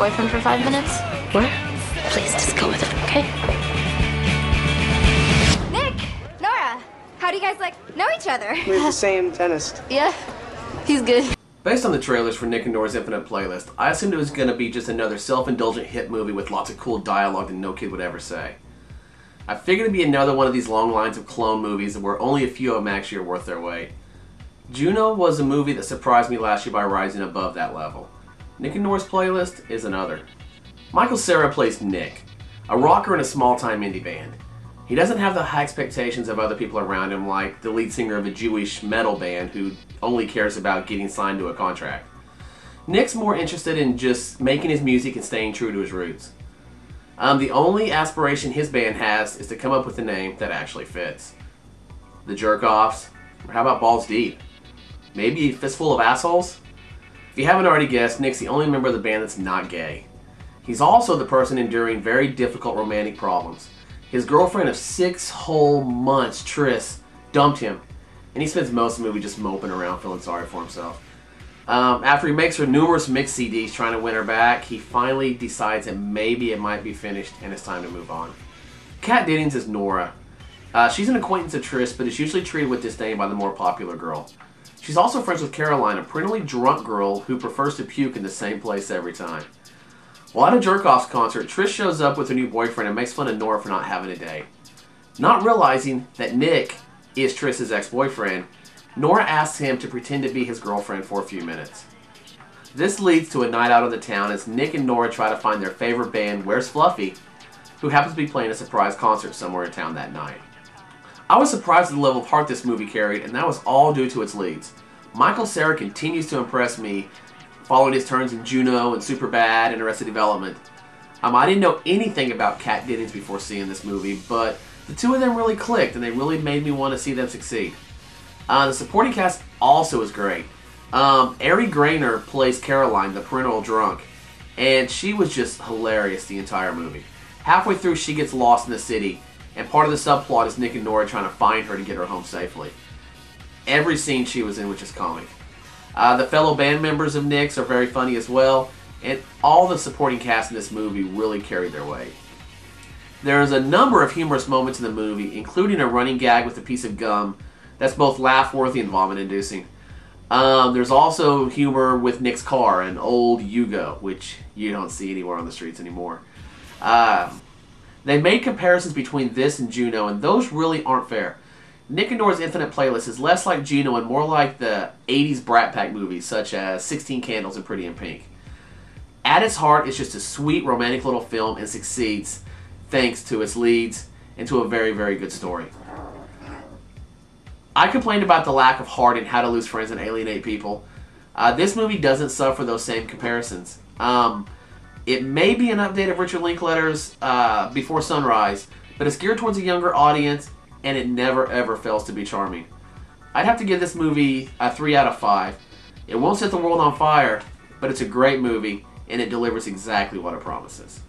boyfriend for 5 minutes? What? Please, just go with it, okay? Nick! Norah! How do you guys, know each other? We have the same dentist. Yeah, he's good. Based on the trailers for Nick and Nora's Infinite Playlist, I assumed it was going to be just another self-indulgent hit movie with lots of cool dialogue that no kid would ever say. I figured it'd be another one of these long lines of clone movies where only a few of them actually are worth their weight. Juno was a movie that surprised me last year by rising above that level. Nick and Nora's Playlist is another. Michael Cera plays Nick, a rocker in a small-time indie band. He doesn't have the high expectations of other people around him, like the lead singer of a Jewish metal band who only cares about getting signed to a contract. Nick's more interested in just making his music and staying true to his roots. The only aspiration his band has is to come up with a name that actually fits. The Jerk-Offs, or how about Balls Deep? Maybe a Fistful of Assholes? If you haven't already guessed, Nick's the only member of the band that's not gay. He's also the person enduring very difficult romantic problems. His girlfriend of 6 whole months, Triss, dumped him, and he spends most of the movie just moping around feeling sorry for himself. After he makes her numerous mix CDs trying to win her back, he finally decides that maybe it might be finished and it's time to move on. Kat Dennings is Norah. She's an acquaintance of Triss, but is usually treated with disdain by the more popular girl. She's also friends with Caroline, a perennially drunk girl who prefers to puke in the same place every time. While at a Jerk-Offs concert, Trish shows up with her new boyfriend and makes fun of Norah for not having a date. Not realizing that Nick is Triss's ex-boyfriend, Norah asks him to pretend to be his girlfriend for a few minutes. This leads to a night out of the town as Nick and Norah try to find their favorite band, Where's Fluffy?, who happens to be playing a surprise concert somewhere in town that night. I was surprised at the level of heart this movie carried, and that was all due to its leads. Michael Cera continues to impress me, following his turns in Juno and Superbad and Arrested Development. I didn't know anything about Kat Dennings before seeing this movie, but the two of them really clicked, and they really made me want to see them succeed. The supporting cast also is great. Ari Grainer plays Caroline, the perennial drunk, and she was just hilarious the entire movie. Halfway through, she gets lost in the city, and part of the subplot is Nick and Norah trying to find her to get her home safely. Every scene she was in was just comic. The fellow band members of Nick's are very funny as well, and all the supporting cast in this movie really carried their weight. There's a number of humorous moments in the movie, including a running gag with a piece of gum that's both laugh-worthy and vomit-inducing. There's also humor with Nick's car, an old Yugo, which you don't see anywhere on the streets anymore. They made comparisons between this and Juno, and those really aren't fair. Nick and Nora's Infinite Playlist is less like Juno and more like the 80s Brat Pack movies, such as 16 Candles and Pretty in Pink. At its heart, it's just a sweet, romantic little film and succeeds thanks to its leads and to a very, very good story. I complained about the lack of heart in How to Lose Friends and Alienate People. This movie doesn't suffer those same comparisons. It may be an update of Richard Linklater's Before Sunrise, but it's geared towards a younger audience, and it never ever fails to be charming. I'd have to give this movie a 3 out of 5. It won't set the world on fire, but it's a great movie, and it delivers exactly what it promises.